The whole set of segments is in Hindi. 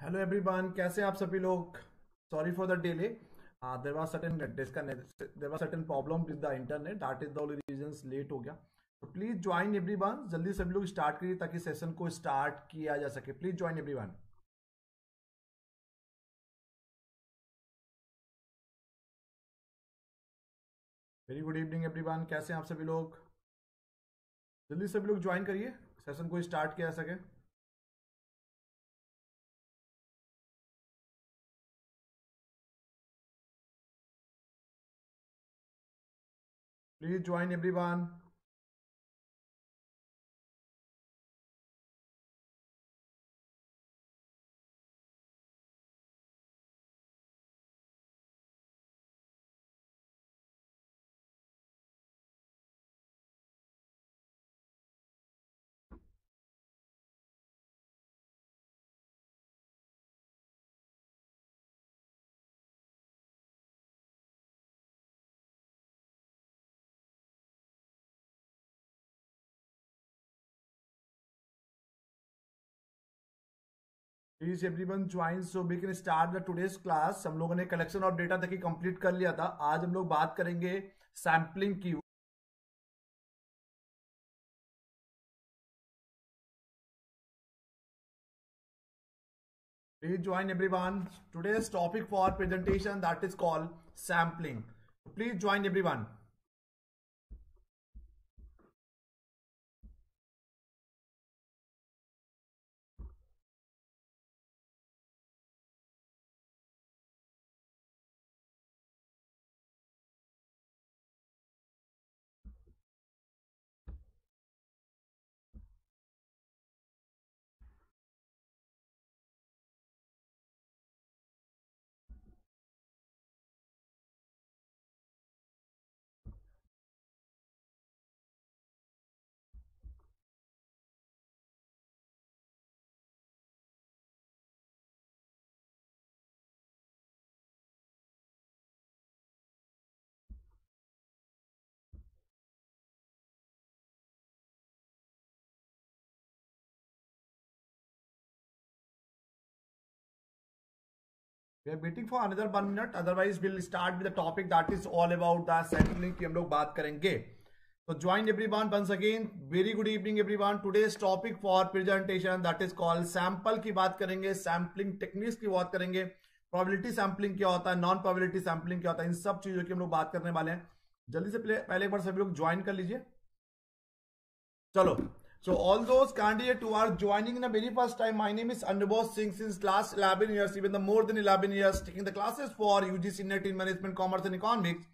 हेलो एवरीवन, कैसे हैं आप सभी लोग। Sorry for the delay. There was certain problem with the internet, that is the only reasons late हो गया। तो प्लीज ज्वाइन एवरीवन, जल्दी सभी लोग स्टार्ट करिए ताकि सेशन को स्टार्ट किया जा सके। Please join everyone. Very good evening everyone, कैसे हैं आप सभी लोग। जल्दी सभी लोग ज्वाइन करिए, सेशन को स्टार्ट किया जा सके। Please join everyone. Please everyone join so we can start the today's class. हम लोगों ने कलेक्शन ऑफ डेटा तक ही कंप्लीट कर लिया था। आज हम लोग बात करेंगे सैम्पलिंग की। Please join everyone. Today's topic for presentation that is called sampling. Please join everyone. We are waiting for another 1 minute. Otherwise, we'll start with the topic that is all about the sampling की हम लोग बात करेंगे. So join everyone once again. Very good evening everyone. Today's topic for presentation that is called sample की बात करेंगे, sampling techniques की बात करेंगे, probability sampling क्या होता है, non probability sampling क्या होता है, इन सब चीजों की हम लोग बात करने वाले हैं. जल्दी से पहले एक बार सभी लोग ज्वाइन कर लीजिए. चलो. So all those candidates who are joining in the very first time, my name is Anubhav Singh. Since last 11 years, even the more than 11 years, taking the classes for UGC NET in Management, Commerce and Economics.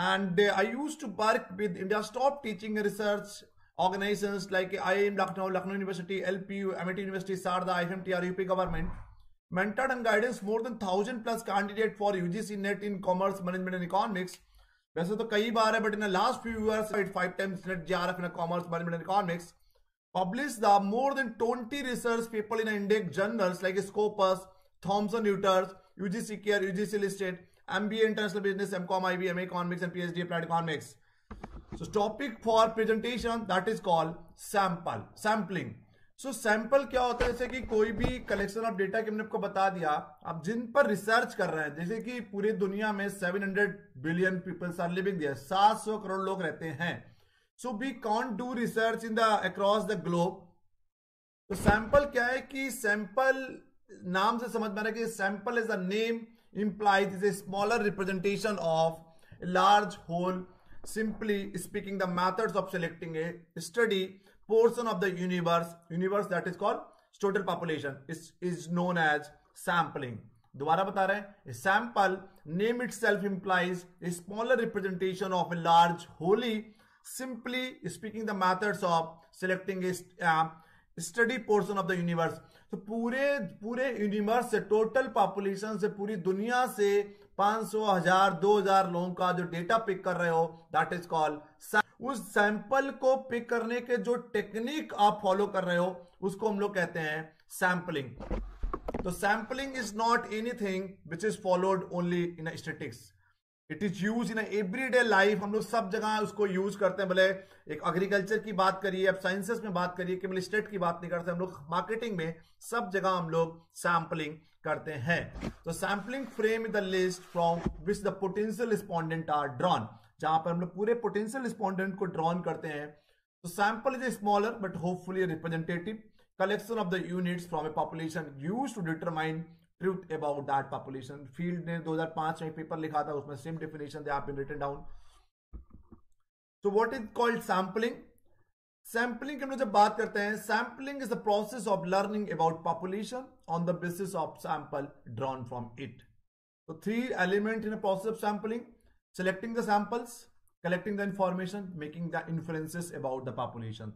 And I used to work with India's top teaching and research organizations like IIM Lucknow, Lucknow University, LPU, MIT University, SARDA, IFMTR, UP government. Mentored and guidance more than 1,000 plus candidates for UGC NET in Commerce, Management and Economics. वैसे तो कई बार है, but in the last few years, 5 times NET JRF in Commerce, Management and Economics. Published the more than 20 research papers in index journals like Scopus, Thomson Reuters, UGC Care, UGC Listed, MBA International Business, MCOM, IB, MA Economics and PhD Applied Economics. So topic for presentation that is called sampling. So sample क्या होता है, जैसे कि कोई भी कलेक्शन ऑफ डेटा की हमने आपको बता दिया, आप जिन पर रिसर्च कर रहे हैं, जैसे कि पूरी दुनिया में 700 billion peoples are living there, 700 crore लोग रहते हैं. So we can't do research in the across the globe. तो सैंपल क्या है कि सैंपल नाम से समझ में आ रहा है कि sample is a name implies is a smaller representation of a large whole. Simply speaking, the methods of selecting a study portion of the universe that is called total population is known as sampling. दोबारा बता रहे हैं, sample name itself implies a smaller representation of a large wholly. Simply speaking, the methods of selecting a study portion of the universe. तो पूरे यूनिवर्स से, टोटल पॉपुलेशन से, पूरी दुनिया से 500, 1000, 2000 लोगों का जो डेटा पिक कर रहे हो, दैट इज कॉल्ड. उस सैंपल को पिक करने के जो टेक्निक आप फॉलो कर रहे हो, उसको हम लोग कहते हैं सैंपलिंग. तो sampling is not anything which is followed only in statistics. It is use in everyday life, हम लोग सब जगह उसको यूज करते हैं। भले एक एग्रीकल्चर की बात करिए, अब साइंसेस में बात करिए, केवल स्टेट की बात नहीं करते हम लोग, मार्केटिंग में सब जगह हम लोग सैम्पलिंग करते हैं। तो sampling frame in the list from which the potential respondent are drawn, जहां पर हम लोग पूरे पोटेंशियल रिस्पोंडेंट को ड्रॉन करते हैं। तो sample is a smaller but hopefully representative collection of the units from a population used to determine truth about that population. Field ने 2005 में पेपर लिखा था, उसमें same definition they have been written down. So what is called sampling? Sampling की हम लोग जब बात करते हैं, sampling is the process of learning about population on the basis of sample drawn from it. तो 3 element in process of sampling: selecting the samples, collecting the information, making the inferences about the population।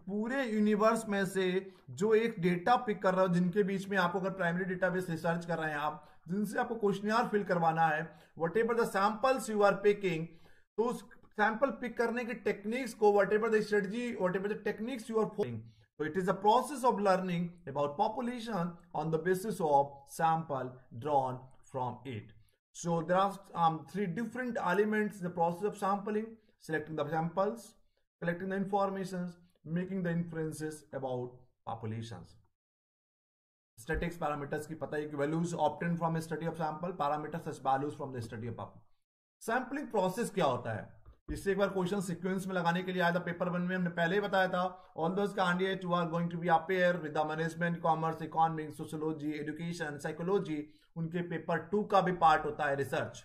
पूरे यूनिवर्स में से जो एक डेटा पिक कर रहा हो, जिनके बीच में आपको अगर प्राइमरी डेटाबेस रिसर्च कर रहे हैं आप, जिनसे आपको क्वेश्चनियर फिल करवाना है, whatever the samples you are picking, तो उस सैंपल पिक करने की टेक्निक्स को, whatever the strategy, whatever the techniques you are following, so it is a process of learning about population on the basis of sample drawn from it। So there are 3 different elements in the process of sampling: selecting the samples, collecting the informations, making the inferences about populations। Statistics parameters की पता है कि values obtained from a study of sample, parameters such values from the study of population। Sampling process क्या होता है, इससे एक बार क्वेश्चन सीक्वेंस में लगाने के लिए आया था पेपर 1 में, हमने पहले ही बताया था। All those candidate who are going to be appear with the management, commerce, economics, sociology, education, psychology, उनके पेपर 2 का भी पार्ट होता है research.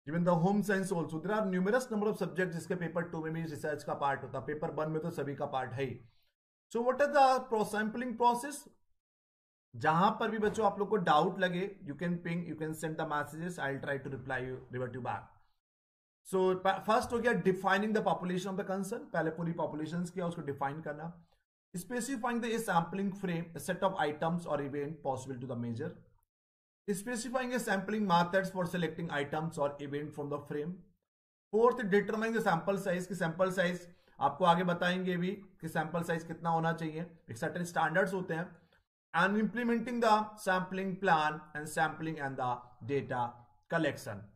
Even the home science also there are numerous number of subject जिसके पेपर 2 में भी रिसर्च का पार्ट होता है, पेपर 1 में तो सभी का पार्ट है ही। So what is the sampling process? जहां पर भी बच्चों आप लोग को डाउट लगे, you can ping, you can send the messages, I will try to reply you, revert you back. So first हो गया defining the population of the concern, पहले पूरी पॉपुलेशन क्या उसको डिफाइन करना। Specifying the sampling frame, set of items और event possible to the measure. Specifying sampling methods for selecting items और event from the frame. Fourth, determining the sample size, की सैंपल साइज आपको आगे बताएंगे भी कि सैंपल साइज कितना होना चाहिए, एक सर्टेन स्टैंडर्ड्स होते हैं। And implementing the sampling plan and sampling and the data collection.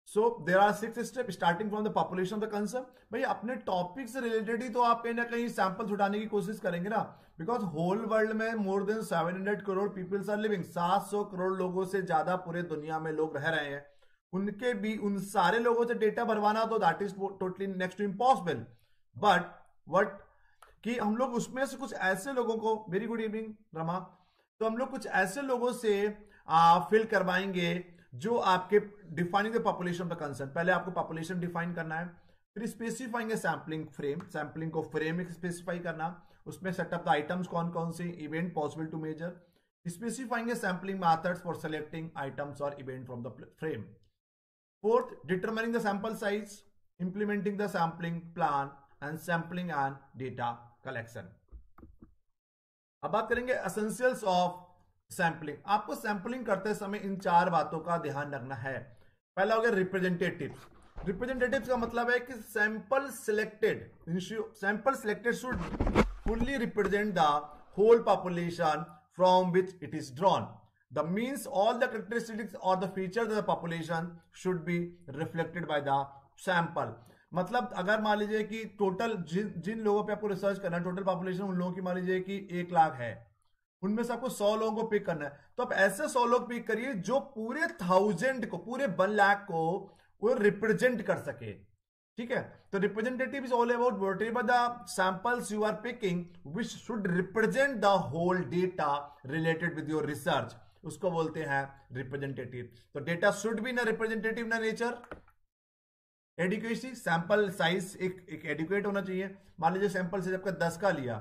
So there are 6 step starting from the population of the concern. भाई अपने टॉपिक से रिलेटेड ही तो आप कहीं ना कहीं सैंपल्स उठाने की कोशिश करेंगे ना, बिकॉज होल वर्ल्ड में more than 700 crore peoples are living, 700 crore लोगों से ज्यादा पूरे दुनिया में लोग रह रहे हैं, उनके भी उन सारे लोगों से डेटा भरवाना तो that is totally next to impossible. But what कि हम लोग उसमें से कुछ ऐसे लोगों को, वेरी गुड इवनिंग रमा, तो हम लोग कुछ ऐसे लोगों से फिल करवाएंगे जो आपके defining the population of the concern. पहले आपको पॉपुलेशन डिफाइन करना है, फिर स्पेसिफाइंग सैम्पलिंग फ्रेम, सैम्पलिंग को फ्रेम स्पेसिफाई करना, उसमें सेटअप द आइटम्स कौन कौन से, event possible to measure, specifying sampling methods for selecting items और event from the frame. Fourth, determining the sample size, implementing the sampling plan and sampling and data collection. अब बात करेंगे एसेंशियल्स ऑफ सैम्पलिंग। आपको सैम्पलिंग करते समय इन 4 बातों का ध्यान रखना है। पहला हो गया रिप्रेजेंटेटिव्स। रिप्रेजेंटेटिव्स का मतलब है कि sample selected should fully represent the whole population from which it is drawn. The means all the characteristics और the features of the population should be reflected by the sample. मतलब अगर मान लीजिए कि टोटल जिन लोगों पे आपको रिसर्च करना है, टोटल पॉपुलेशन उन लोगों की मान लीजिए कि 1 लाख है, उनमें से आपको 100 लोगों को पिक करना है, तो आप ऐसे 100 लोग पिक करिए जो पूरे 1000 को, पूरे 1 लाख को वो रिप्रेजेंट कर सके। ठीक है, तो representative is all about whatever the samples you are picking which should represent the whole data related with your research, उसको बोलते हैं रिप्रेजेंटेटिव। तो डेटा शुड बी ना रिप्रेजेंटेटिव ना नेचर। एडिक्वेसी, सैंपल साइज एक एडिक्वेट होना चाहिए। मान लीजिए सैंपल साइज आपका 10 का लिया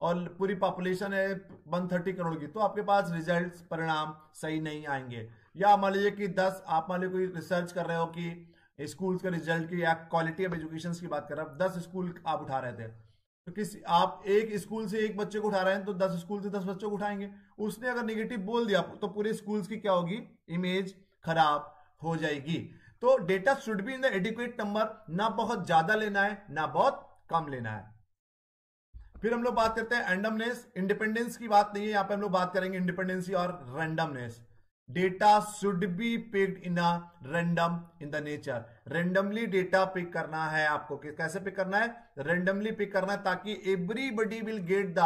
और पूरी पॉपुलेशन है 130 करोड़ की, तो आपके पास रिजल्ट्स, परिणाम सही नहीं आएंगे। या मान लीजिए कि 10, आप मान लीजिए कोई रिसर्च कर रहे हो कि स्कूल्स के रिजल्ट की या क्वालिटी ऑफ एजुकेशन की बात कर रहे हो, 10 स्कूल आप उठा रहे थे, तो किसी आप एक स्कूल से एक बच्चे को उठा रहे हैं तो 10 स्कूल से 10 बच्चों को उठाएंगे। उसने अगर नेगेटिव बोल दिया तो पूरे स्कूल्स की क्या होगी, इमेज खराब हो जाएगी। तो data should be in the adequate number, ना बहुत ज्यादा लेना है ना बहुत कम लेना है। फिर हम लोग बात करते हैं रैंडमनेस। इंडिपेंडेंस की बात नहीं है, यहां पे हम लोग बात करेंगे इंडिपेंडेंसी और randomness. Data should be picked in a random in the nature. Randomly data pick करना है आपको। कैसे पिक करना है? रेंडमली पिक करना है, ताकि everybody will get the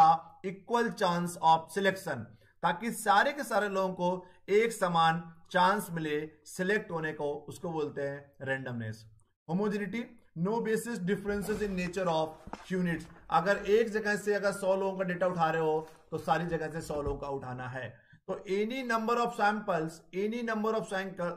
equal chance of selection, ताकि सारे के सारे लोगों को एक समान चांस मिले सिलेक्ट होने को। उसको बोलते हैं randomness. Homogeneity, no basis differences in nature of units. अगर एक जगह से अगर 100 लोगों का डेटा उठा रहे हो तो सारी जगह से 100 लोगों का उठाना है। तो any number of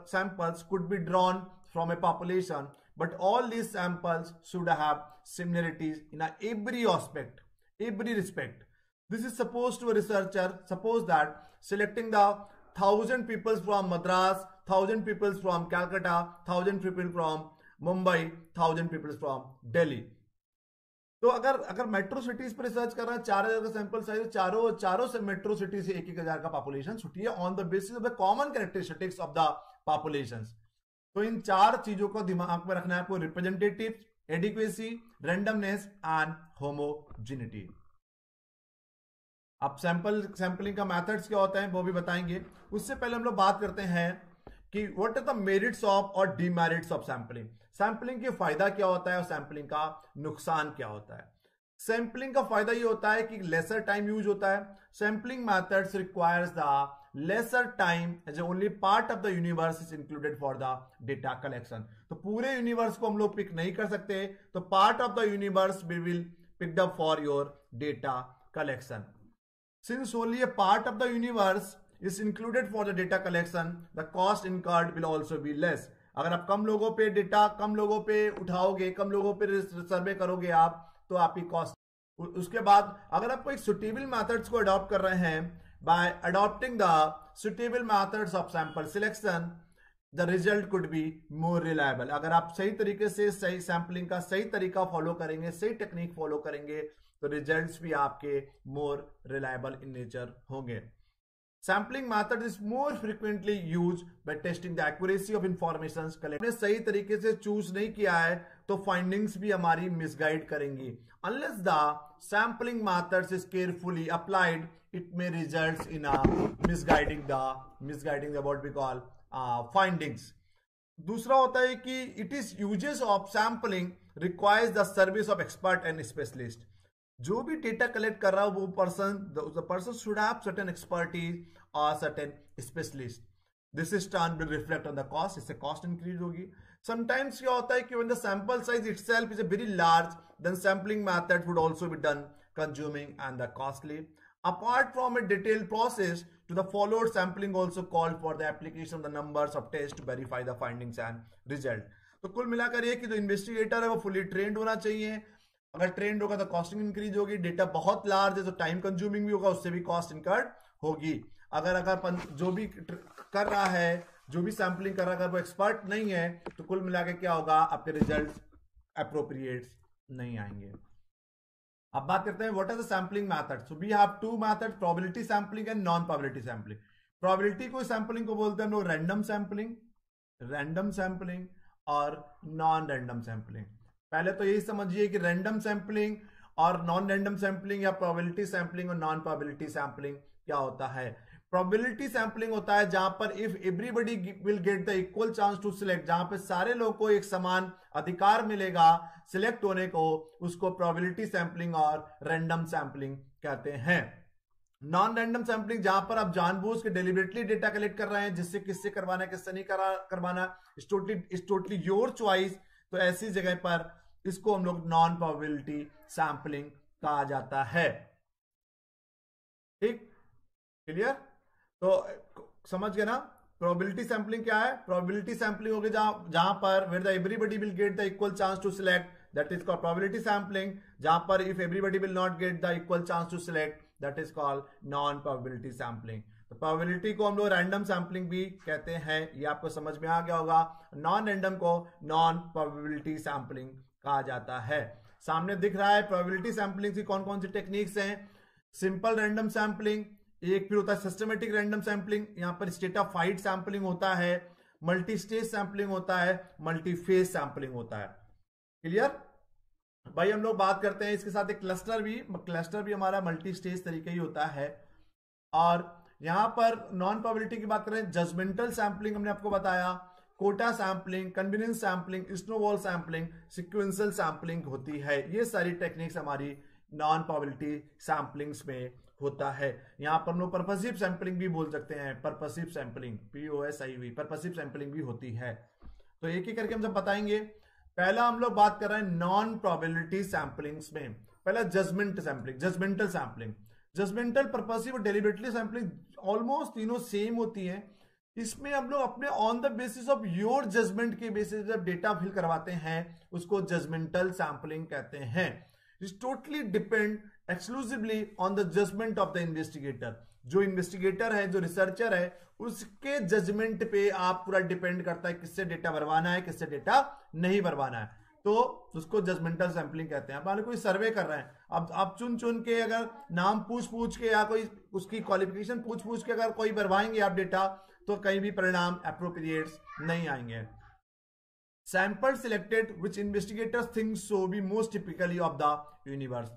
samples could be drawn from a population, but all these samples should have similarities in every aspect, every respect. This is supposed to a researcher, suppose that selecting the 1000 people from Madras, 1000 people from Calcutta, 1000 people from Mumbai, 1000 people from Delhi. तो अगर मेट्रो सिटीज पर रिसर्च कर रहा है, 4000 का सैंपल साइज, चारों से मेट्रो सिटी से 1000 का पॉपुलेशन छुट्टी है on the basis of the common characteristics of the population. तो इन चार चीजों को दिमाग में रखना है आपको, representative, adequacy, randomness and homogeneity. अब सैंपलिंग का मेथड्स क्या होता है वो भी बताएंगे। उससे पहले हम लोग बात करते हैं कि what are the merits of और डिमेरिट्स ऑफ सैंपलिंग। सैंपलिंग के फायदा क्या होता है और सैंपलिंग का नुकसान क्या होता है। सैंपलिंग का फायदा ये होता है कि लेसर टाइम यूज होता है। Sampling methods requires the lesser time as only part of the universe is included for the data collection. तो पूरे यूनिवर्स को हम लोग पिक नहीं कर सकते, तो part of the universe we will picked up for your data collection. Since only a part of the universe is included for the data collection, the cost incurred will also be less. अगर आप कम लोगों पे डेटा, कम लोगों पे उठाओगे, कम लोगों पे सर्वे करोगे आप, तो आपकी कॉस्ट। उसके बाद अगर आप कोई सुटेबल मेथड्स को अडॉप्ट कर रहे हैं, bye adopting the suitable methods of sample selection, the result could be more reliable. अगर आप सही तरीके से सही सैंपलिंग का सही तरीका फॉलो करेंगे, सही टेक्निक फॉलो करेंगे, तो रिजल्ट्स भी आपके मोर रिलायबल इन नेचर होंगे। Sampling method is more frequently use by testing the accuracy of information collect. सही तरीके से चूज नहीं किया है तो फाइंडिंग्स भी हमारी मिसगाइड करेंगी। Unless the sampling methods is carefully applied, it may results in a misguiding the what we call findings. दूसरा होता है कि it is uses of sampling requires the service of expert and specialist. जो भी डेटा कलेक्ट कर रहा है वो person should have certain expertise और certain specialist. This is turn will reflect on the cost, इससे कॉस्ट इंक्रीज होगी। समटाइम्स क्या होता है कि when the sample size itself is a very large, then sampling method would also be done consuming and the costly. Apart from a detailed process to the followed, sampling also called for the application of the numbers of tests to verify the findings and result. तो कुल मिलाकर ये कि जो इन्वेस्टिगेटर है वो फुली ट्रेंड होना चाहिए। अगर ट्रेंड होगा तो कॉस्टिंग इंक्रीज होगी। डेटा बहुत लार्ज है तो टाइम कंज्यूमिंग भी होगा, उससे भी कॉस्ट इंकर्ड होगी। अगर जो भी कर रहा है, जो भी सैंपलिंग कर रहा है, अगर वो एक्सपर्ट नहीं है तो कुल मिलाकर क्या होगा, आपके रिजल्ट अप्रोप्रिएट नहीं आएंगे। अब बात करते हैं what are the sampling method. So we have two method, probability sampling and non probability sampling. Probability को सैंपलिंग को बोलते हैं हम लोग रैंडम सैंपलिंग और नॉन रैंडम सैंपलिंग। पहले तो यही समझिए कि रैंडम सैंपलिंग और नॉन रैंडम सैंपलिंग या प्रोबेबिलिटी सैंपलिंग और नॉन प्रोबेबिलिटी सैंपलिंग क्या होता है। प्रोबेबिलिटी सैंपलिंग होता है जहां पर if everybody will get the equal chance to select, जहां पर सारे लोगों को एक समान अधिकार मिलेगा सिलेक्ट होने को, उसको प्रोबेबिलिटी सैंपलिंग और रैंडम सैंपलिंग कहते हैं। नॉन रैंडम सैंपलिंग जहां पर आप जानबूझ के डेलिबरेटली डेटा कलेक्ट कर रहे हैं, जिससे किससे करवाना है किससे नहीं करवाना, इट्स टोटली योर चॉइस। तो ऐसी जगह पर इसको हम लोग नॉन प्रोबेबिलिटी सैंपलिंग कहा जाता है। ठीक, क्लियर? तो समझ गए ना प्रोबेबिलिटी सैंपलिंग क्या है। प्रोबेबिलिटी सैंपलिंग होगी जहां पर where the everybody will get the equal chance to select, that is called probability sampling. जहां पर if everybody will not get the equal chance to select, that is called non probability sampling. तो प्रोबेबिलिटी को हम लोग रैंडम सैंपलिंग भी कहते हैं, ये आपको समझ में आ गया होगा। नॉन रैंडम को नॉन प्रोबेबिलिटी सैंपलिंग कहा जाता है। सामने दिख रहा है प्रोबेबिलिटी सैंपलिंग की कौन कौन सी टेक्निक्स हैं। सिंपल रैंडम सैंपलिंग, एक फिर होता है सिस्टमेटिक रैंडम सैंपलिंग, यहां पर स्ट्रेटाफाइड सैंपलिंग होता है, मल्टी स्टेज सैंपलिंग होता है, मल्टी फेज सैंपलिंग होता है। क्लियर भाई? हम लोग बात करते हैं इसके साथ एक क्लस्टर भी हमारा मल्टी स्टेज तरीके ही होता है। और यहां पर नॉन प्रोबेबिलिटी की बात करें, जजमेंटल सैंपलिंग हमने आपको बताया, quota sampling, convenience sampling, snowball sampling, sequential sampling होती है। ये सारी टेक्निक्स हमारी नॉन प्रोबेबिलिटी सैंपलिंग्स में होता है। यहां पर हम लोग पर्पसिव सैंपलिंग भी बोल सकते हैं, purposive sampling, POSIV, purposive sampling भी होती है। तो एक एक करके हम सब बताएंगे। पहला हम लोग बात कर रहे हैं नॉन प्रोबेबिलिटी सैंपलिंग्स में। पहला judgement sampling, judgemental sampling, judgemental, purposive और डेलिबरेटली सैंपलिंग ऑलमोस्ट तीनों सेम होती है। इसमें हम लोग अपने on the basis of your judgement के बेसिस जब डेटा फिल करवाते हैं उसको जजमेंटल सैंपलिंग कहते हैं। It's totally depend exclusively on the judgement of the investigator. जो इन्वेस्टिगेटर है, जो रिसर्चर है, उसके जजमेंट पे आप पूरा डिपेंड करता है किससे डेटा भरवाना है, किससे डेटा नहीं भरवाना है। तो उसको जजमेंटल सैंपलिंग कहते हैं। मान लो कोई सर्वे कर रहे हैं, अब आप चुन चुन के अगर नाम पूछ पूछ के या कोई उसकी क्वालिफिकेशन पूछ पूछ के अगर कोई भरवाएंगे आप डेटा, तो कहीं भी परिणाम एप्रोप्रिएट नहीं आएंगे। Sample selected which investigators think so be most typically of the universe.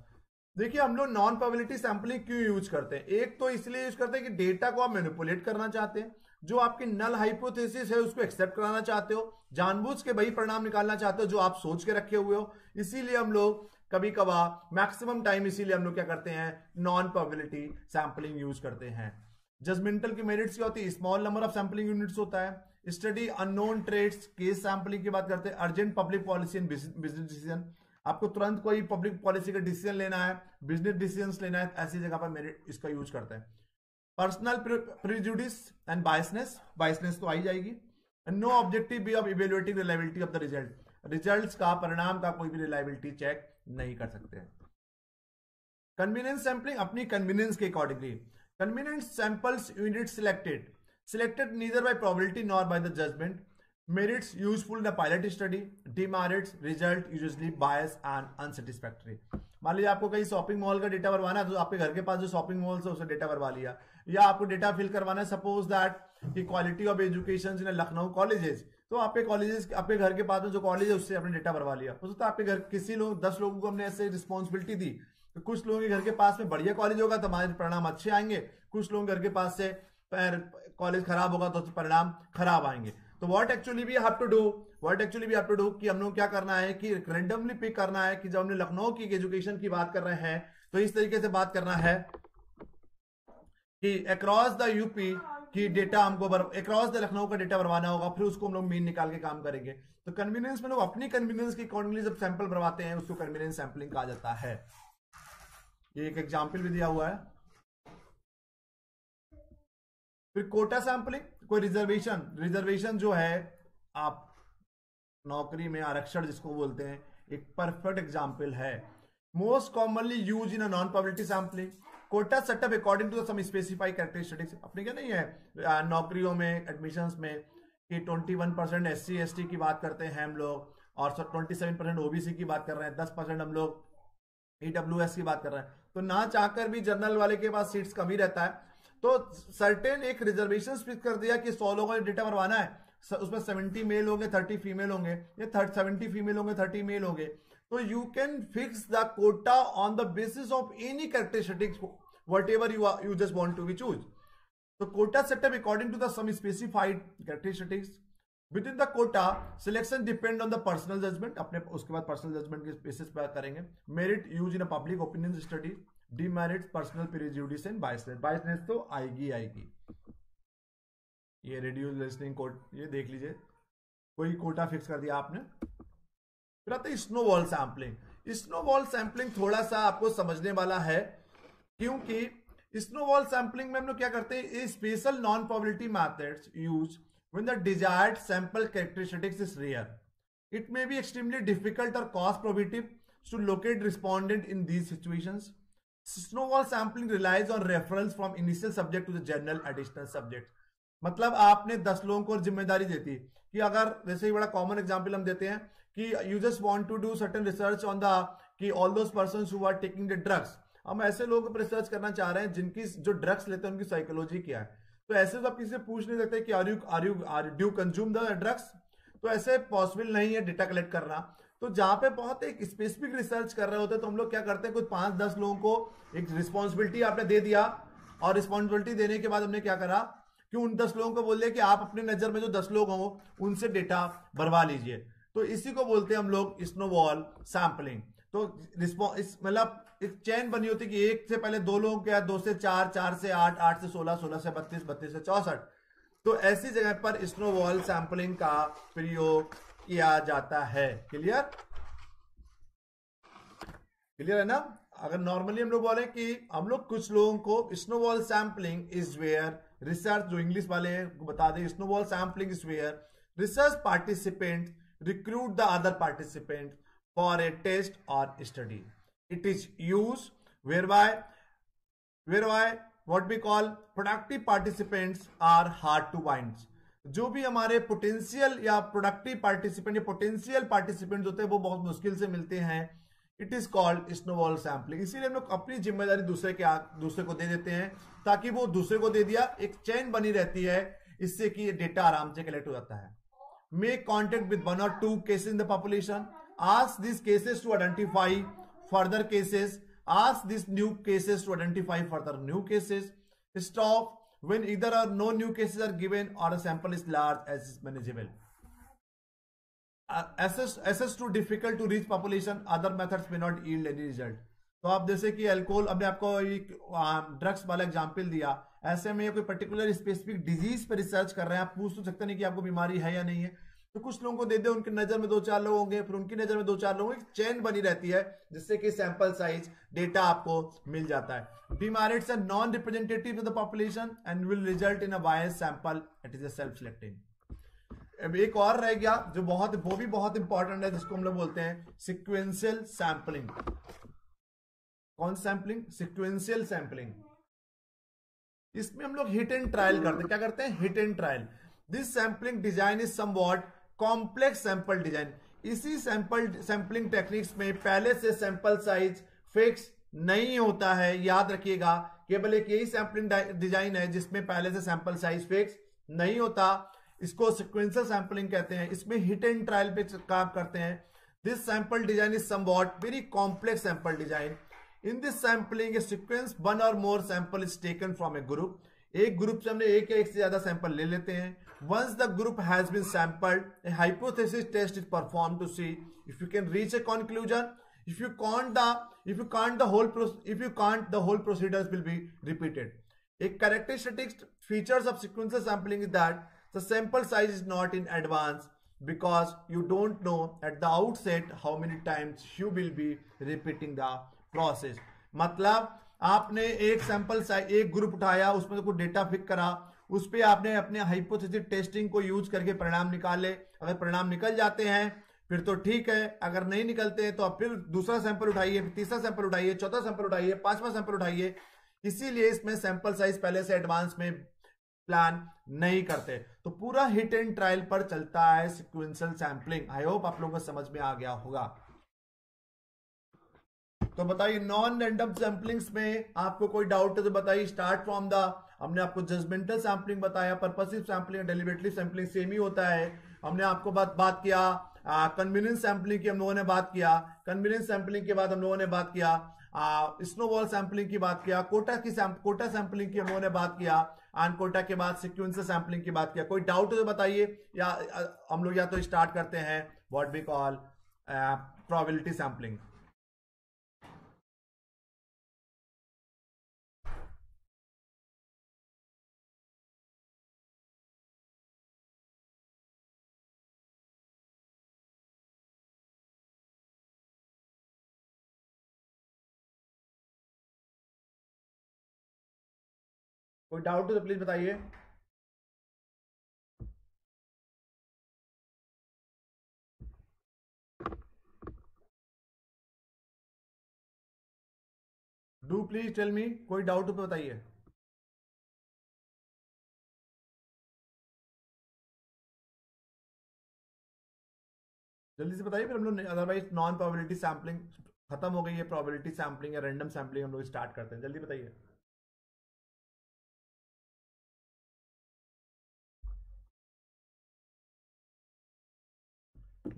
देखिए हम लोग नॉन प्रोबेबिलिटी सैंपलिंग क्यों यूज करते हैं? एक तो इसलिए यूज करते हैं कि डेटा को आप मैनिपुलेट करना चाहते हैं, जो आपकी नल हाइपोथेसिस है उसको एक्सेप्ट कराना चाहते हो, जानबूझ के वही परिणाम निकालना चाहते हो जो आप सोच के रखे हुए हो। इसीलिए हम लोग कभी कभार मैक्सिमम टाइम इसीलिए हम लोग क्या करते हैं, नॉन प्रोबेबिलिटी सैंपलिंग यूज करते हैं। जजमेंटल की मेरिट्स क्या होती है? Small number of sampling units होता है। Study unknown trades, case sampling की बात करते हैं। Urgent public policy and business decision, आपको तुरंत कोई पब्लिक पॉलिसी का डिसीजन लेना है, बिजनेस डिसीजन लेना है, ऐसी जगह पर मेरिट इसका यूज करते हैं। Personal prejudice and biasness, biasness तो आई जाएगी। No objective way of evaluating reliability of the result, results का, परिणाम का कोई भी रिलायबिलिटी चेक नहीं कर सकते। कन्वीनियंस सैंपलिंग, अपनी कन्वीनियंस के accordingly. Convenience samples unit selected neither by probability nor by the judgment. Merits useful in a pilot study. Demerits result usually biased and unsatisfactory. मान लीजिए आपको कहीं शॉपिंग मॉल का डेटा भरवाना है, तो आपके घर के पास जो शॉपिंग मॉल है उससे डेटा भरवा लिया, या आपको डेटा फिल करवाना है सपोज दैट कि quality of education in Lucknow colleges, तो आपके कॉलेजेस, आपके घर के पास में जो कॉलेज है उससे आपने डेटा भरवा लिया। हो सकता है आपके घर किसी लोग 10 लोगों को हमने ऐसे रिस्पॉन्सिबिलिटी दी, तो कुछ लोगों के घर के पास में बढ़िया कॉलेज होगा तो हमारे परिणाम अच्छे आएंगे, कुछ लोगों के घर के पास से कॉलेज खराब होगा तो परिणाम खराब आएंगे। तो what actually we have to do कि हम लोग क्या करना है कि रैंडमली पिक करना है कि जब हमने लखनऊ की एजुकेशन की बात कर रहे हैं तो इस तरीके से बात करना है कि अक्रॉस द यूपी की डेटा हमको अक्रॉस द लखनऊ का डेटा भरवाना होगा, फिर उसको हम लोग मीन निकाल के काम करेंगे। तो कन्वीनियंस में लोग अपनी कन्वीनियंस के अकॉर्डिंगली जब सैंपल भरवाते हैं उसको कन्वीनियंस सैंपलिंग कहा जाता है। ये एक एग्जाम्पल भी दिया हुआ है। फिर कोटा सैंपलिंग, कोई रिजर्वेशन जो है, आप नौकरी में आरक्षण जिसको बोलते हैं, एक परफेक्ट एग्जांपल है। Most commonly use in a non probability sampling. Quota setup according to some specified characteristics. अपने क्या नहीं है नौकरियों में, एडमिशंस में कि 21% SC ST की बात करते हैं हम लोग, और 27% OBC की बात कर रहे हैं, 10% हम लोग EWS की बात कर रहे हैं। तो ना चाहकर भी जनरल वाले के पास सीट्स कम ही रहता है, तो सर्टेन एक रिजर्वेशन फिक्स कर दिया कि 100 लोगों को डेटा भरवाना है, उसमें 70 मेल होंगे, 30 फीमेल होंगे, या 70 फीमेल होंगे, 30 मेल होंगे। तो you can fix the quota on the basis of any characteristics whatever you just want to be choose. तो quota setup according to the some specified characteristics. Within the quota selection depend on the personal judgement, अपने उसके बाद पर्सनल जजमेंट के बेसिस पर करेंगे। Merit use in a public opinion study. Demerits personal prejudice and biasness, biasness तो आएगी। ये रिड्यूस लिसनिंग कोड, ये देख लीजिए, कोई कोटा फिक्स कर दिया आपने। फिर आता है स्नोबॉल सैंपलिंग। स्नोबॉल सैंपलिंग थोड़ा सा आपको समझने वाला है, क्योंकि स्नोबॉल सैंपलिंग में हम लोग क्या करते हैं, special non probability methods use when the desired sample characteristics is rare. It may be extremely difficult और cost prohibitive to locate respondent in these situations. Snowball sampling relies on referrals from initial subject to the general additional subject। मतलब आपने 10 लोगों को जिम्मेदारी देती कि अगर, जैसे ही बड़ा कॉमन एग्जांपल हम देते हैं कि you just want to do certain research on the कि all those persons who are taking the drugs. हम ऐसे लोगों पर रिसर्च करना चाह रहे हैं जिनकी जो ड्रग्स लेते हैं उनकी साइकोलॉजी क्या है। तो ऐसे तो आप किसी से पूछ नहीं सकते कि are you consume the drugs, तो ऐसे पॉसिबल नहीं है डेटा कलेक्ट करना। तो जहां पे बहुत एक स्पेसिफिक रिसर्च कर रहे होते हैं तो हम लोग क्या करते हैं, कुछ 5-10 लोगों को एक रिस्पॉन्सिबिलिटी आपने दे दिया और रिस्पॉन्सिबिलिटी देने के बाद हमने क्या करा कि उन 10 लोगों को बोल दिया कि आप अपनी नजर में जो 10 लोग हों उनसे डेटा भरवा लीजिए। तो इसी को बोलते हैं हम लोग स्नोबॉल सैंपलिंग। तो मतलब एक चेन बनी होती है कि एक से पहले 2 लोगों के, 2 से 4, 4 से 8, 8 से 16, 16 से 32, 32 से 64। तो ऐसी जगह पर स्नोबॉल सैंपलिंग का प्रयोग किया जाता है। क्लियर है ना? अगर नॉर्मली हम लोग बोले कि हम लोग कुछ लोगों को snowball sampling is where research, जो इंग्लिश वाले बता दें, snowball sampling is where research participant recruit the other participant for a test और study. It is use whereby what we call productive participants are hard to find। जो भी हमारे पोटेंशियल या प्रोडक्टिव पार्टिसिपेंट या पोटेंशियल पार्टिसिपेंट होते हैं वो बहुत मुश्किल से मिलते हैं। It is called snowball sampling. इसीलिए हम लोग अपनी जिम्मेदारी दूसरे को दे देते हैं, ताकि वो दूसरे को दे दिया, एक चेन बनी रहती है, इससे कि डेटा आराम से कलेक्ट हो जाता है। Make contact with 1 or 2 cases in the population, ask this cases to identify further cases, ask these new cases to identify further new cases, stop when either or no new cases are given or a sample is large as is manageable, assess too difficult to reach population, other methods may not yield any result। तो आप जैसे कि अल्कोहल, हमने आपको एक ड्रग्स वाला एग्जाम्पल दिया, ऐसे में कोई पर्टिकुलर स्पेसिफिक डिजीज पर रिसर्च कर रहे हैं, आप पूछ तो सकते नहीं कि आपको बीमारी है या नहीं है, तो कुछ लोगों को दे दे, उनकी नजर में 2-4 लोग होंगे, फिर उनकी नजर में 2-4 लोग, एक चेन बनी रहती है, जिससे कि सैंपल साइज डेटा आपको मिल जाता है। Demerits are non representative of the population and will result in a bias sample, it is a self selecting. अब एक और रह गया जो वो भी बहुत इंपॉर्टेंट है, जिसको हम लोग बोलते हैं सिक्वेंशियल सैंपलिंग। कौन सैंपलिंग? Sequential sampling. इसमें हम लोग हिट एंड ट्रायल करते हैं। क्या करते हैं? Hit and trial. This sampling design is somewhat complex sample design. इसी सैंपलिंग टेक्निक्स में पहले से सैंपल साइज फिक्स नहीं होता है। याद रखिएगा, केवल एक यही सैंपलिंग डिजाइन है जिसमें पहले से सैंपल साइज फिक्स नहीं होता। इसको सिक्वेंशियल सैंपलिंग कहते हैं। इसमें हिट एंड ट्रायल पे काम करते हैं। This sample design is somewhat very complex sample design. In this sampling A sequence 1 or more sample is taken from A group. एक ग्रुप से हमने एक या एक से ज्यादा सैंपल ले लेते हैं। Once the group has been sampled, a hypothesis test is performed to see if you can reach a conclusion. If you can't, the whole procedures will be repeated. A characteristic features of sequential sampling is that the sample size is not in advance, because you don't know at the outset how many times you will be repeating the process। मतलब आपने एक सैंपल साइज, एक ग्रुप उठाया, उसमें कोई डेटा फिक करा, उस पर आपने अपने हाइपोथेसिस टेस्टिंग को यूज करके परिणाम निकाले। अगर परिणाम निकल जाते हैं फिर तो ठीक है, अगर नहीं निकलते हैं तो आप फिर दूसरा सैंपल उठाइए, फिर तीसरा सैंपल उठाइए, चौथा सैंपल उठाइए, 5वां सैंपल उठाइए। इसीलिए इसमें सैंपल साइज पहले से एडवांस में प्लान नहीं करते। तो पूरा हिट एंड ट्रायल पर चलता है सिक्वेंशियल सैंपलिंग। आई होप आप लोगों को समझ में आ गया होगा। तो बताइए, नॉन रैंडम सैंपलिंग्स में आपको कोई डाउट है तो बताइए। स्टार्ट फ्रॉम द, हमने आपको जजमेंटल सैंपलिंग बताया, purposive sampling, deliberately sampling same ही होता है। हमने आपको बात किया कन्वीनियंस सैंपलिंग की, हम लोगों ने बात किया। कन्वीनियंस सैंपलिंग के बाद हम लोगों ने बात किया स्नोबॉल सैंपलिंग की बात किया, कोटा सैंपलिंग की हम लोगों ने बात किया, एंड कोटा के बाद सिक्वेंशियल सैंपलिंग की बात किया। कोई डाउट है तो बताइए, या हम लोग या तो स्टार्ट करते हैं what we call probability sampling. कोई डाउट हो तो प्लीज बताइए। डू प्लीज टेल मी, कोई डाउट हो तो बताइए। जल्दी से बताइए, फिर हम लोग अदरवाइज नॉन प्रोबेबिलिटी सैंपलिंग खत्म हो गई है, प्रोबेबिलिटी सैंपलिंग या रैंडम सैंपलिंग हम लोग स्टार्ट करते हैं। जल्दी बताइए।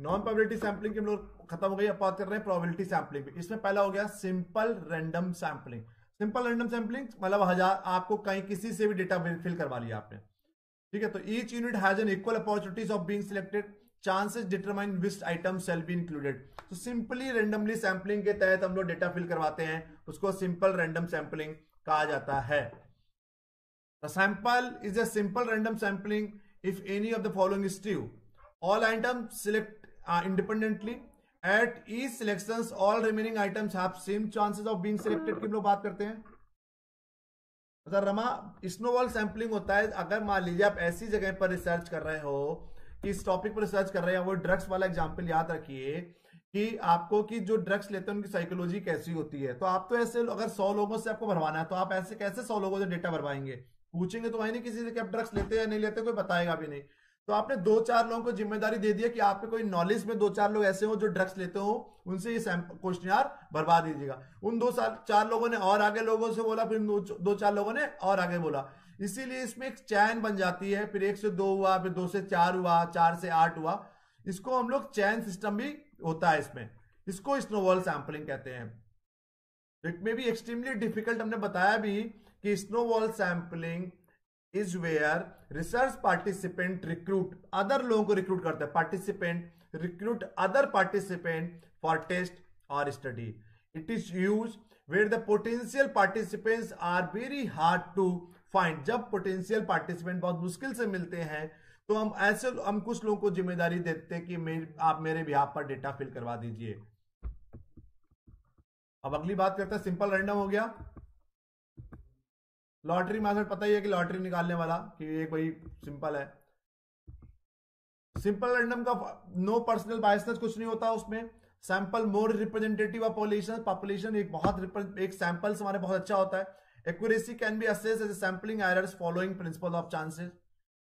नॉन प्रोबेबिलिटी सैंपलिंग की हम लोग खत्म हो गई, अब बात कर रहे हैं प्रोबेबिलिटी सैंपलिंग पे। इसमें पहला हो गया simple random sampling. Simple random sampling मतलब 1000 आपको कहीं किसी से भी डेटा फिल करवा लिया आपने, ठीक है। तो each unit has an equal opportunities of being selected, chances determine which item shall be included. तो सिंपली रैंडमली सैंपलिंग के तहत हम लोग डेटा फिल करवाते हैं, उसको सिंपल रैंडम सैंपलिंग कहा जाता है। The sample is a simple random sampling if any of the following is true. All items select independently. At each selections, all remaining items have same chances of being selected की हम लोग बात करते हैं। अगर रमा स्नोबॉल सैंपलिंग होता है, अगर मान लीजिए आप ऐसी जगह पर रिसर्च कर रहे हो कि इस टॉपिक पर रिसर्च कर रहे हैं, वो ड्रग्स वाला एग्जांपल याद रखिए कि आपको कि जो ड्रग्स लेते हैं उनकी साइकोलॉजी कैसी होती है। तो आप तो ऐसे अगर 100 लोगों से आपको भरवाना है, तो आप ऐसे कैसे 100 लोगों से डेटा भरवाएंगे? पूछेंगे तो वही नहीं किसी से कि आप ड्रग्स लेते हैं या नहीं लेते, कोई बताएगा भी नहीं। तो आपने 2-4 लोगों को जिम्मेदारी दे दी है कि आपके कोई नॉलेज में 2-4 लोग ऐसे हो जो ड्रग्स लेते हो, उनसे ये क्वेश्चन भरवा दीजिएगा। उन 2-4 लोगों ने और आगे लोगों से बोला, फिर 2-4 लोगों ने और आगे बोला, इसीलिए इसमें एक चैन बन जाती है। फिर 1 से 2 हुआ, फिर 2 से 4 हुआ, 4 से 8 हुआ। इसको हम लोग चैन सिस्टम भी होता है इसमें, इसको स्नोबॉल सैंपलिंग कहते हैं। It may be extremely difficult, हमने बताया भी कि snowball sampling is where research participant recruit, other लोगों को रिक्रूट करते हैं, participant recruit other participant for test और study. It is use where the potential participants are very hard to find. जब पोटेंशियल पार्टिसिपेंट बहुत मुश्किल से मिलते हैं, तो हम कुछ लोगों को जिम्मेदारी देते हैं कि आप मेरे बिहाफ पर डेटा फिल करवा दीजिए। अब अगली बात करते हैं, सिंपल रैंडम हो गया। लॉटरी मेथड पता ही है कि लॉटरी निकालने वाला कि ये कोई सिंपल है। सिंपल रैंडम का नो पर्सनल बायसनेस कुछ नहीं होता उसमें। Sample more representative of population एक सैंपल हमारे बहुत अच्छा होता है। Accuracy can be assessed as sampling errors following principle of chances.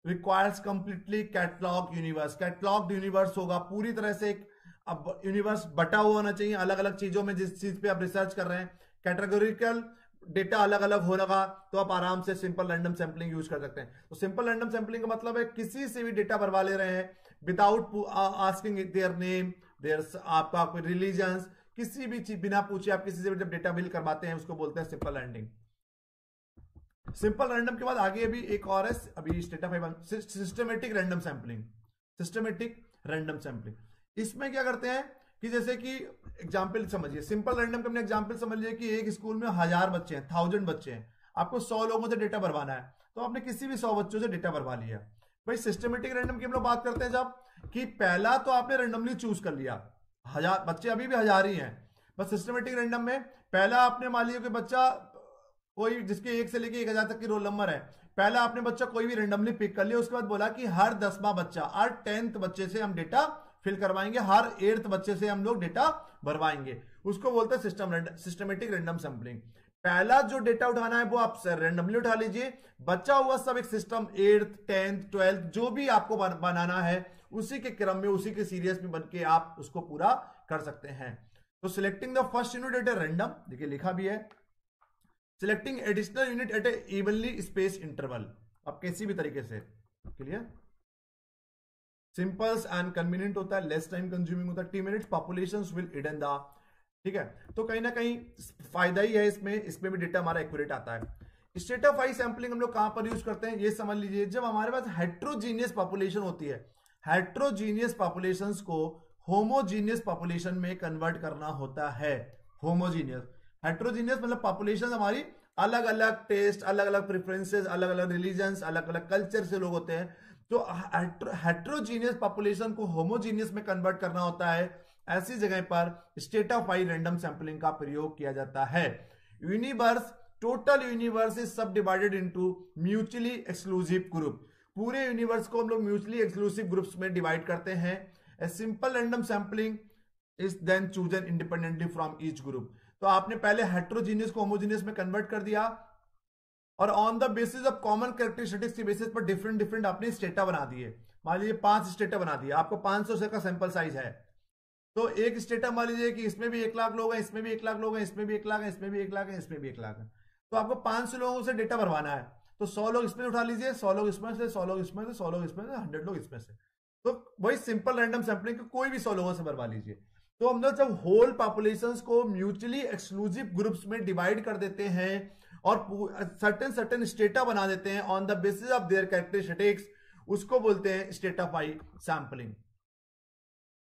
Requires completely catalogue universe, catalogued universe होगा पूरी तरह से। एक अब यूनिवर्स बटा हुआ होना चाहिए अलग अलग चीजों में, जिस चीज पे आप रिसर्च कर रहे हैं। कैटेगोरिकल डेटा अलग अलग हो लगा, तो आप आराम से सिंपल रैंडम सैंपलिंग यूज कर सकते हैं। तो सिंपल रैंडम सैंपलिंग का मतलब है किसी से भी डेटा भरवा ले रहे हैं without asking their name, their आपका रिलीजन, किसी भी चीज बिना पूछे आप किसी से भी जब डेटा बिल करवाते हैं, उसको बोलते हैं सिंपल रैंडम। सिंपल रैंडम के बाद आगे अभी एक और है, अभी systematic random sampling. Systematic random sampling, इसमें क्या करते हैं कि जैसे कि एग्जाम्पल समझिए, सिंपल रैंडम का एग्जाम्पल समझिए कि एक स्कूल में 1000 बच्चे हैं, 1000 बच्चे हैं, आपको 100 लोगों से डेटा भरवाना है, तो आपने किसी भी 100 बच्चों से डेटा भरवा लिया। भाई सिस्टमेटिक रैंडम की हम लोग बात करते हैं जब कि पहला तो आपने रैंडमली चूज कर लिया, 1000 बच्चे अभी भी 1000 ही हैं, बस सिस्टमेटिक रैंडम में पहला आपने मान लिया कि बच्चा कोई जिसके 1 से लेके 1000 तक की रोल नंबर है, पहला आपने बच्चा कोई भी रैंडमली पिक कर लिया। उसके बाद बोला कि हर 10वां बच्चा, हर 10th बच्चे से हम डेटा फिल करवाएंगे, हर 8th बच्चे से हम लोग डेटा भरवाएंगे, उसको बोलते हैं सिस्टमेटिक रैंडम सैंपलिंग। पहला जो डेटा उठाना है वो आप रैंडमली उठा लीजिए, बचा हुआ सब एक सिस्टम 8th 10th 12th जो भी आपको बनाना है उसी के क्रम में, उसी के सीरीज में बनके आप उसको पूरा कर सकते हैं। तो selecting the first unit at a random, देखिए लिखा भी है, selecting additional unit at a evenly space interval, आप किसी भी तरीके से, क्लियर। सिंपल्स एंड कन्वीनियंट होता है, लेस टाइम कंज्यूमिंग होता है, 10 minutes, populations will hidden the, ठीक है। तो कहीं ना कहीं फायदा ही है इसमें भी डेटा हमारा एक्यूरेट आता है। स्ट्रेटाफाई सैंपलिंग हम लोग कहां पर यूज करते हैं ये समझ लीजिए, जब हमारे पास हेट्रोजीनियस पॉपुलेशन होती है, हेट्रोजीनियस पॉपुलेशंस को होमोजीनियस पॉपुलेशन में कन्वर्ट करना होता है। होमोजीनियस, हेट्रोजीनियस मतलब पॉपुलेशन हमारी अलग अलग टेस्ट, अलग अलग प्रेफरेंसेस, अलग अलग रिलीजन्स, अलग अलग कल्चर से लोग होते हैं। तो हेट्रोजीनियस पॉपुलेशन को होमोजीनियस में कन्वर्ट करना होता है, ऐसी जगह पर स्ट्रेटाफाई रैंडम सैंपलिंग का प्रयोग किया जाता है। Universe, total universe is sub divided into mutually exclusive group, पूरे यूनिवर्स को हम लोग म्यूचुअली एक्सक्लूसिव ग्रुप्स में डिवाइड करते हैं। A simple random sampling is then chosen independently from each group. तो आपने पहले हेट्रोजीनियस को होमोजीनियस में कन्वर्ट कर दिया और on the basis of common characteristics के बेसिस पर डिफरेंट आपने स्टेटा बना दिए। मान लीजिए 5 स्टेटा बना दिए, आपको 500 से का सैंपल साइज है, तो एक स्टेटा मान लीजिए कि इसमें भी 1 लाख लोग हैं, इसमें भी 1 लाख लोग हैं, इसमें भी 1 लाख है, इसमें भी 1 लाख है, इसमें भी 1 लाख है, तो आपको 500 लोगों से डेटा भरवाना है। तो 100 लोग इसमें उठा लीजिए, 100 लोग इसमें से, 100 लोग इसमें से, 100 लोग इसमें से, 100 लोग इसमें से। तो वही सिंपल रैंडम सैंपलिंग कोई भी 100 लोगों से भरवा लीजिए। तो हम लोग जब होल पॉपुलेशंस को म्यूचुअली एक्सक्लूसिव ग्रुप्स में डिवाइड कर देते हैं और सर्टेन स्टेटा बना देते हैं on the basis of their characteristics, उसको बोलते हैं stratify sampling.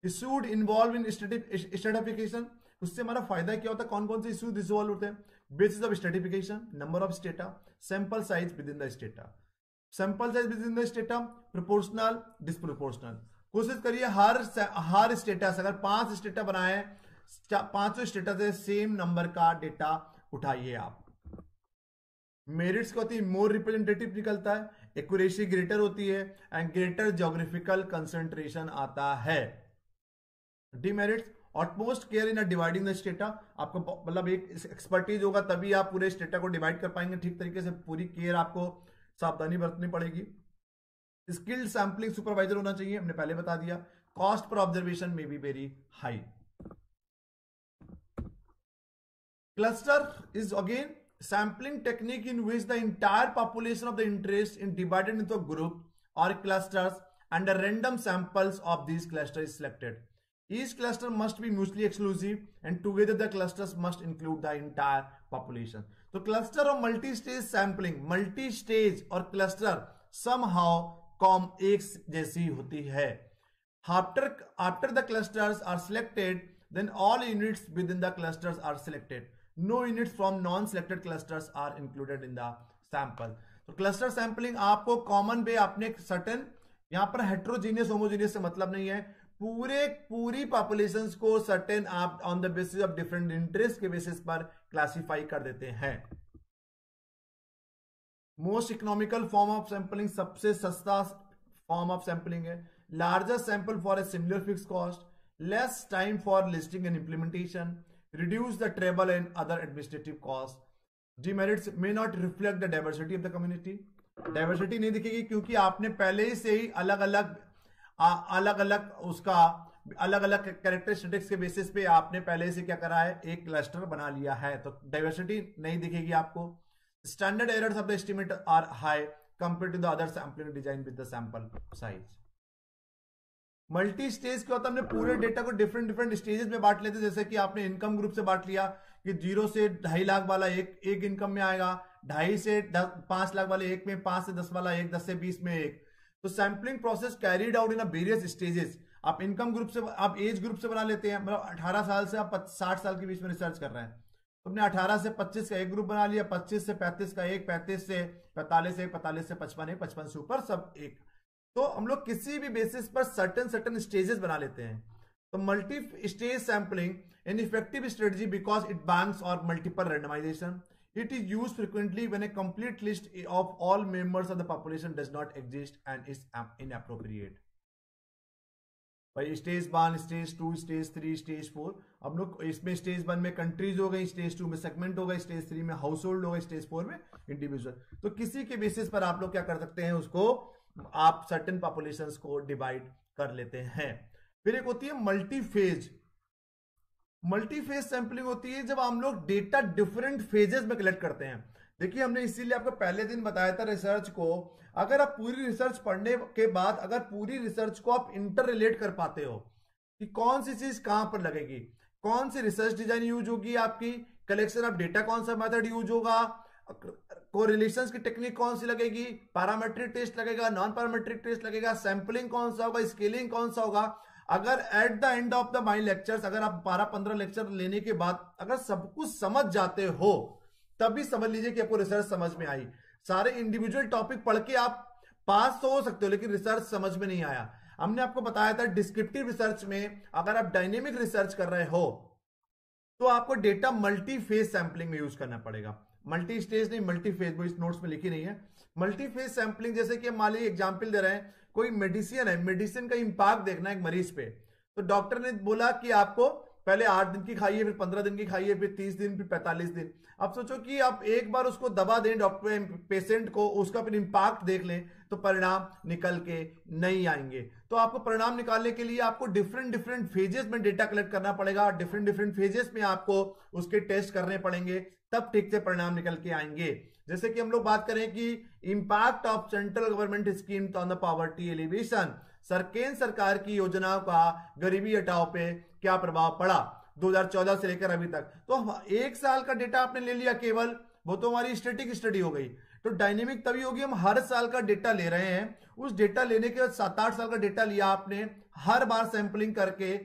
Issued involve in stratification, उससे हमारा फायदा क्या होता है, कौन कौन से इशूज इन्वॉल्व होते हैं, basis of stratification, number of strata, sample size within the strata, sample size within the strata, proportional disproportional. कोशिश करिए हर स्टेटस, अगर 5 स्टेटा बनाए, 5 स्टेटस से सेम नंबर का डेटा उठाइए आप। मेरिट्स क्या होती है, मोर रिप्रेजेंटेटिव निकलता है, एक्यूरेसी ग्रेटर होती है एंड ग्रेटर ज्योग्राफिकल कंसंट्रेशन आता है। Demerits, utmost care in dividing the strata, आपको मतलब एक एक्सपर्टीज होगा तभी आप पूरे स्टेटा को डिवाइड कर पाएंगे ठीक तरीके से, पूरी केयर आपको सावधानी बरतनी पड़ेगी। स्किल्ड सैंपलिंग सुपरवाइजर होना चाहिए, हमने पहले बता दिया। कॉस्ट पर ऑब्जर्वेशन में be very high. Cluster is again sampling technique in which the entire population of the interest is divided into a group or clusters and a random samples of these clusters is selected. Each cluster must be mutually exclusive and together the clusters must include the entire population. तो cluster और multi-stage sampling, multi-stage और cluster somehow एक जैसी होती है। After the clusters are selected, then all units within the clusters are selected. No units from non-selected clusters are included in the sample. तो क्लस्टर सैंपलिंग आपको कॉमन पे अपने सर्टेन, यहां पर हेट्रोजीनियस होमोजीनियस से मतलब नहीं है, पूरी पॉपुलेशंस को सर्टेन आप on the basis of different interest के बेसिस पर क्लासिफाई कर देते हैं। Most economical form of sampling, सबसे सस्ता फॉर्म ऑफ सैंपलिंग है। Largest sample for a similar fix cost, less time for listing and implementation, reduce the travel and other administrative costs. Demerits may not reflect the diversity of the community. Diversity नहीं दिखेगी क्योंकि आपने पहले से ही अलग अलग कैरेक्टरिस्टिक्स के बेसिस पे आपने पहले से क्या करा है, एक क्लस्टर बना लिया है, तो डाइवर्सिटी नहीं दिखेगी आपको। Standard errors of the estimate are high compare to the other sampling design with the sample size. Multi stage क्या होता है, हमने पूरे डेटा को डिफरेंट स्टेजेस में बांट लेते हैं। जैसे कि आपने इनकम ग्रुप से बांट लिया कि 0 से 2.5 लाख वाला एक इनकम में आएगा, 2.5 से 5 लाख वाले एक में, 5 से 10 वाला एक, 10 से 20 में एक। तो sampling process carried out in various stages. आप इनकम ग्रुप से, आप एज ग्रुप से बना लेते हैं, मतलब 18 साल से आप 60 साल के बीच में रिसर्च कर रहे हैं, तो हमने 18 से 25 का एक ग्रुप बना लिया, 25 से 35 का एक, 35 से 45 एक, 45 से 55 एक, 55 से ऊपर सब एक। तो हम लोग किसी भी बेसिस पर सर्टेन स्टेजेस बना लेते हैं। तो multi stage sampling an effective strategy because it banks और multiple randomization. It is used frequently when a complete list of all members of the population does not exist and is inappropriate. भाई स्टेज 1, स्टेज 2, स्टेज 3, स्टेज 4, हम लोग इसमें स्टेज 1 में कंट्रीज हो गई, स्टेज 2 में सेगमेंट हो गई, स्टेज 3 में हाउस होल्ड हो गई, स्टेज 4 में इंडिविजुअल। तो किसी के बेसिस पर आप लोग क्या कर सकते हैं, उसको आप सर्टेन पॉपुलेशंस को डिवाइड कर लेते हैं। फिर एक होती है मल्टी फेज सैंपलिंग होती है जब हम लोग डेटा डिफरेंट फेजेस में कलेक्ट करते हैं। देखिए हमने इसीलिए आपको पहले दिन बताया था रिसर्च को, अगर आप पूरी रिसर्च पढ़ने के बाद अगर पूरी रिसर्च को आप इंटर रिलेट कर पाते हो कि कौन सी चीज कहां पर लगेगी, कौन सी रिसर्च डिजाइन यूज होगी, आपकी कलेक्शन ऑफ डेटा कौन सा मेथड यूज होगा, कोरिलेशंस की टेक्निक कौन सी लगेगी, पैरामेट्रिक टेस्ट लगेगा, नॉन पैरामेट्रिक टेस्ट लगेगा, सैंपलिंग कौन सा होगा, स्केलिंग कौन सा होगा। अगर at the end of the my lectures, अगर आप 12-15 लेक्चर लेने के बाद अगर सब कुछ समझ जाते हो तभी समझ लीजिए कि आपको रिसर्च समझ में आई। सारे इंडिविजुअल टॉपिक पढ़ के आप पास तो हो सकते हो लेकिन रिसर्च समझ में नहीं आया। हमने आपको बताया था डिस्क्रिप्टिव रिसर्च में अगर आप डायनेमिक रिसर्च कर रहे हो तो आपको डेटा मल्टी फेज सैंपलिंग में यूज करना पड़ेगा। मल्टी स्टेज नहीं, मल्टी फेज, वो इस नोट्स में लिखी नहीं है। मल्टी फेज सैंपलिंग जैसे कि मान लीजिए एग्जांपल दे रहे हैं, कोई मेडिसिन है, मेडिसिन का इंपैक्ट देखना है एक मरीज पे, तो डॉक्टर ने बोला कि आपको पहले 8 दिन की खाइए, फिर 15 दिन की खाइए, फिर 30 दिन, फिर 45 दिन। अब सोचो कि आप एक बार उसको दवा दें डॉक्टर पेशेंट को, उसका फिर इंपैक्ट देख लें तो परिणाम निकल के नहीं आएंगे। तो आपको परिणाम निकालने के लिए आपको डिफरेंट फेजेस में डेटा कलेक्ट करना पड़ेगा, डिफरेंट फेजेस में आपको उसके टेस्ट करने पड़ेंगे, तब ठीक से परिणाम निकल के आएंगे। जैसे कि हम लोग बात करें कि impact of central government scheme on the poverty alleviation, केंद्र सरकार की योजनाओं का गरीबी हटाओ पे क्या प्रभाव पड़ा 2014 से लेकर अभी तक। तो एक साल का डेटा आपने ले लिया केवल, वो तो हमारी स्टैटिक स्टडी हो गई। तो डायनेमिक तभी होगी हम हर साल का डेटा ले रहे हैं, उस डेटा लेने के बाद 7-8 साल का डेटा लिया आपने, हर बार सैंपलिंग करके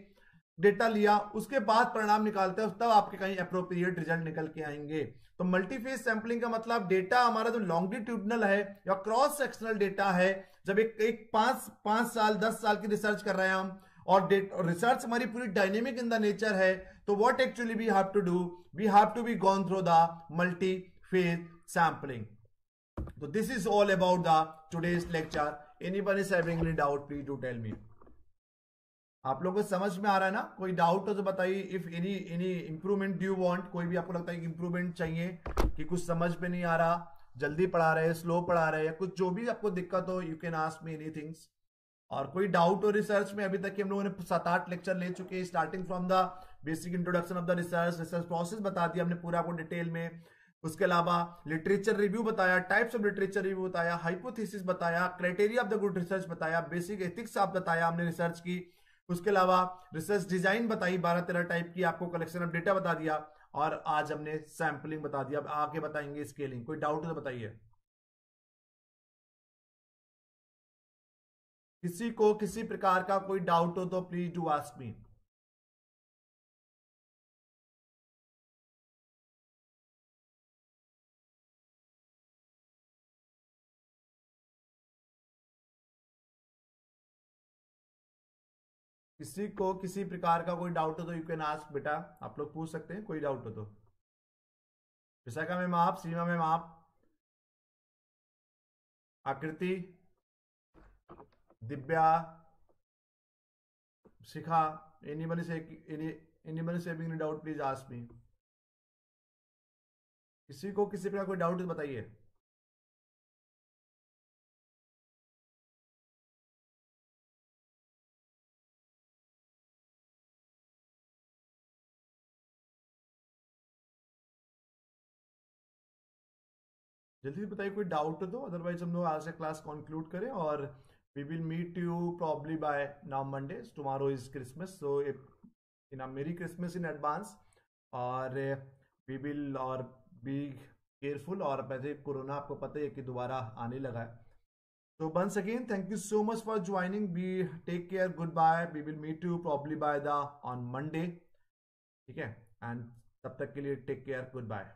डेटा लिया, उसके बाद परिणाम निकालते हैं, तब आपके कहीं अप्रोप्रिएट रिजल्ट निकल के आएंगे। तो मल्टीफेज सैंपलिंग का मतलब डेटा हमारा जो लॉन्गिट्यूडनल है या क्रॉस सेक्शनल डेटा है, जब एक 5 साल 10 साल की रिसर्च कर रहे हैं हम, और रिसर्च हमारी पूरी डायनेमिक इन द नेचर है, तो what actually we have to do, we have to be gone through the multi phase sampling. तो this is all about the today's lecture. Anyone is having any doubt please do tell me. आप लोगों को समझ में आ रहा है ना? कोई डाउट हो तो बताइए। If any improvement do want, कोई भी आपको लगता है कि इंप्रूवमेंट चाहिए, कि कुछ समझ में नहीं आ रहा, जल्दी पढ़ा रहे, स्लो पढ़ा रहे, या कुछ जो भी आपको दिक्कत हो, यू कैन आस्क मी एनीथिंग्स। और कोई डाउट हो रिसर्च में, अभी तक कि हम लोगों ने 7-8 लेक्चर ले चुके हैं, starting from the basic introduction of the research process बता दिया हमने पूरा आपको डिटेल में। उसके अलावा लिटरेचर रिव्यू बताया, टाइप्स ऑफ लिटरेचर रिव्यू बताया, हाइपोथेसिस बताया, criteria of the good research बताया, बेसिक एथिक्स आप बताया हमने रिसर्च की। उसके अलावा रिसर्च डिजाइन बताई, 12-13 टाइप की, आपको कलेक्शन ऑफ डेटा बता दिया, और आज हमने सैंपलिंग बता दिया। अब आगे बताएंगे स्केलिंग। कोई डाउट हो तो बताइए। किसी को किसी प्रकार का कोई डाउट हो तो प्लीज डू आस्क मी। किसी को किसी प्रकार का कोई डाउट हो तो यू कैन आस्क बेटा, आप लोग पूछ सकते हैं कोई डाउट हो तो। विशाखा मैम आप, सीमा मैम आप, Aakriti, Divya, Shikha, anyone is having any doubt please ask me. किसी को किसी प्रकार कोई डाउट हो तो बताइए। जल्दी से बताइए कोई डाउट हो तो, अदरवाइज हम लोग आज से क्लास कंक्लूड करें, और we will meet you probably by now Monday. Tomorrow is Christmas, so in merry Christmas in advance, और वी विल और बी केयरफुल। और वैसे कोरोना आपको पता है कि दोबारा आने लगा है। तो once again thank you so much for joining, be take care, good bye, we will meet you probably by the on Monday, ठीक है? एंड तब तक के लिए टेक केयर, गुड बाय।